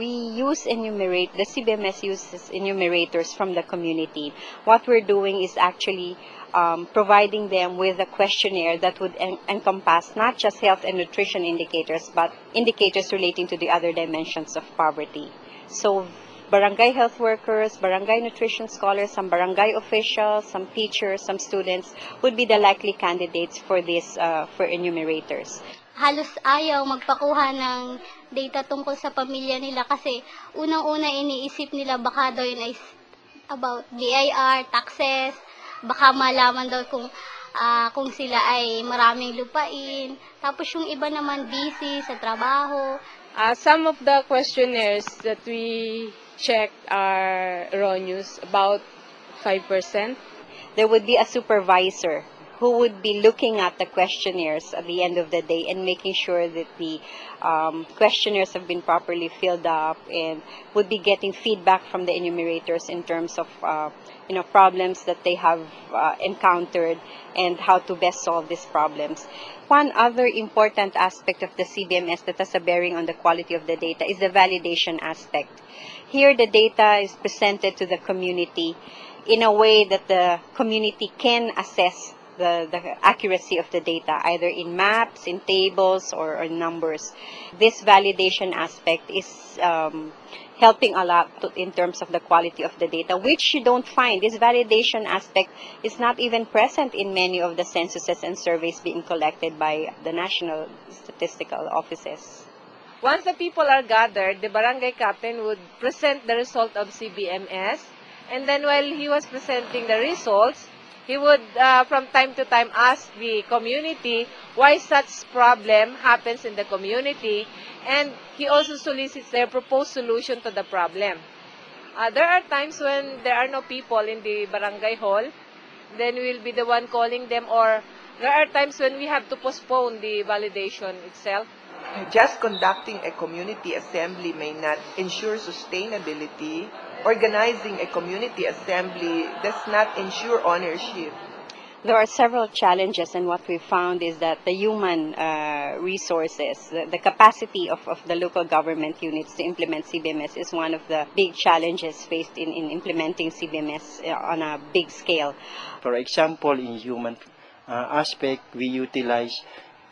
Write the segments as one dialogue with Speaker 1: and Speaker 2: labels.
Speaker 1: the CBMS uses enumerators from the community. What we're doing is actually providing them with a questionnaire that would encompass not just health and nutrition indicators, but indicators relating to the other dimensions of poverty. So barangay health workers, barangay nutrition scholars, some barangay officials, some teachers, some students would be the likely candidates for this, for enumerators.
Speaker 2: Halos ayaw magpakuha ng data tungkol sa pamilya nila kasi unang-una iniisip nila baka daw yun ay about BIR, taxes, baka malaman daw kung sila ay maraming lupain. Tapos yung iba naman busy sa trabaho.
Speaker 3: Some of the questionnaires that we checked are erroneous, about 5%.
Speaker 1: There would be a supervisor who would be looking at the questionnaires at the end of the day and making sure that the questionnaires have been properly filled up, and would be getting feedback from the enumerators in terms of problems that they have encountered and how to best solve these problems. One other important aspect of the CBMS that has a bearing on the quality of the data is the validation aspect. Here, the data is presented to the community in a way that the community can assess the accuracy of the data, either in maps, in tables, or numbers. This validation aspect is helping a lot in terms of the quality of the data, which you don't find. This validation aspect is not even present in many of the censuses and surveys being collected by the national statistical offices.
Speaker 3: Once the people are gathered, the barangay captain would present the result of CBMS, and then while he was presenting the results, he would, from time to time, ask the community why such problem happens in the community, and he also solicits their proposed solution to the problem. There are times when there are no people in the barangay hall, then we will be the one calling them, or there are times when we have to postpone the validation itself.
Speaker 4: Just conducting a community assembly may not ensure sustainability. Organizing a community assembly does not ensure ownership.
Speaker 1: There are several challenges, and what we found is that the human resources, the capacity of the local government units to implement CBMS is one of the big challenges faced in implementing CBMS on a big scale.
Speaker 5: For example, in human aspect, we utilize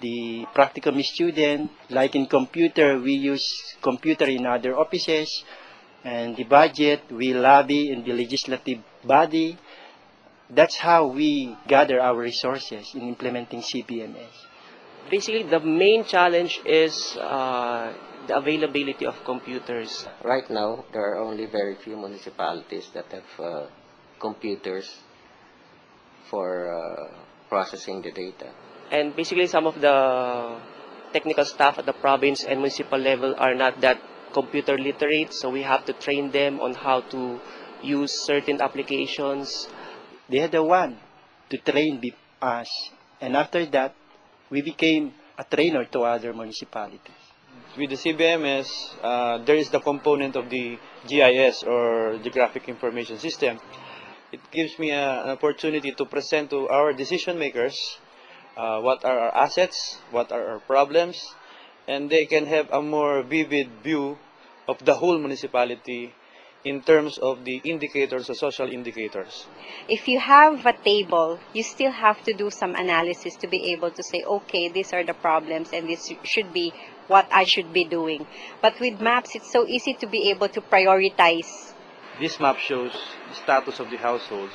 Speaker 5: the practicum student. Like in computer, we use computer in other offices. And the budget, we lobby in the legislative body. That's how we gather our resources in implementing CBMS.
Speaker 6: Basically, the main challenge is the availability of computers.
Speaker 7: Right now, there are only very few municipalities that have computers for processing the data.
Speaker 6: And basically, some of the technical staff at the province and municipal level are not that computer literate, so we have to train them on how to use certain applications.
Speaker 5: They had the one to train us, and after that, we became a trainer to other municipalities.
Speaker 8: With the CBMS, there is the component of the GIS, or Geographic Information System. It gives me an opportunity to present to our decision makers what are our assets, what are our problems, and they can have a more vivid view of the whole municipality in terms of the indicators, the social indicators.
Speaker 1: If you have a table, you still have to do some analysis to be able to say, okay, these are the problems and this should be what I should be doing. But with maps, it's so easy to be able to prioritize.
Speaker 8: This map shows the status of the households,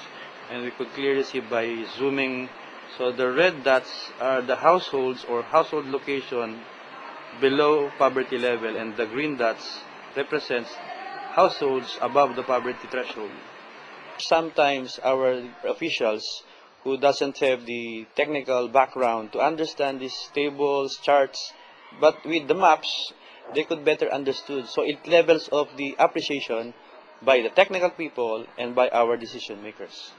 Speaker 8: and we could clearly see by zooming. So the red dots are the households or household location below poverty level, and the green dots represents households above the poverty threshold. Sometimes our officials who doesn't have the technical background to understand these tables, charts, but with the maps, they could better understood. So it levels of the appreciation by the technical people and by our decision makers.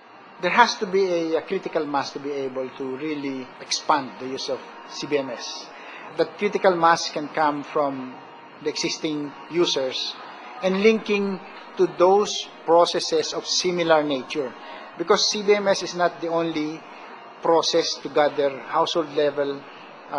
Speaker 9: There has to be a critical mass to be able to really expand the use of CBMS. That critical mass can come from the existing users and linking to those processes of similar nature. Because CBMS is not the only process to gather household level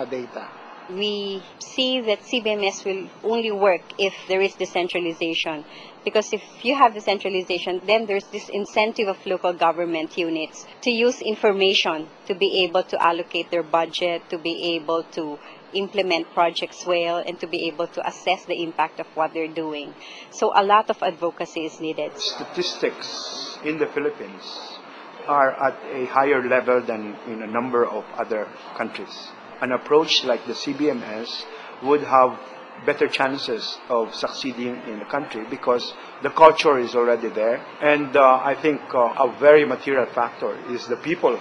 Speaker 9: data.
Speaker 1: we see that CBMS will only work if there is decentralization. Because if you have decentralization, then there's this incentive of local government units to use information to be able to allocate their budget, to be able to implement projects well, and to be able to assess the impact of what they're doing. So a lot of advocacy is needed.
Speaker 10: Statistics in the Philippines are at a higher level than in a number of other countries. An approach like the CBMS would have better chances of succeeding in the country because the culture is already there. And I think a very material factor is the people.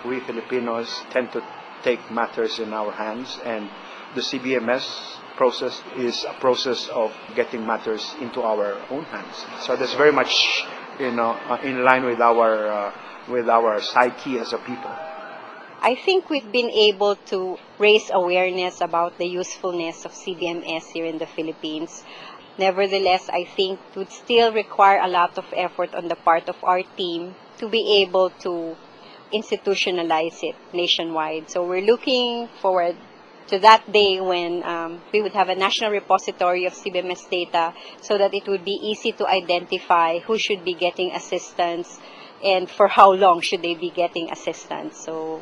Speaker 10: We Filipinos tend to take matters in our hands, and the CBMS process is a process of getting matters into our own hands. So that's very much, in line with our psyche as a people.
Speaker 1: I think we've been able to raise awareness about the usefulness of CBMS here in the Philippines. Nevertheless, I think it would still require a lot of effort on the part of our team to be able to institutionalize it nationwide. So we're looking forward to that day when we would have a national repository of CBMS data so that it would be easy to identify who should be getting assistance and for how long should they be getting assistance. So,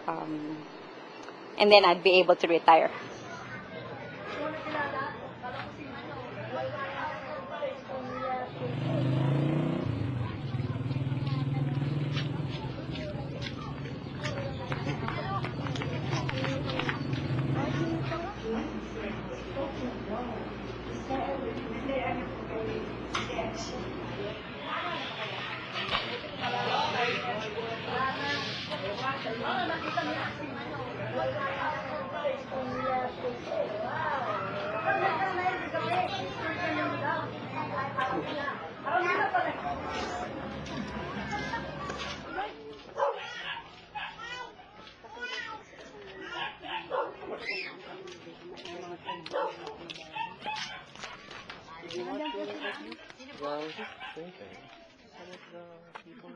Speaker 1: and then I'd be able to retire.
Speaker 6: Well, just think, some of the people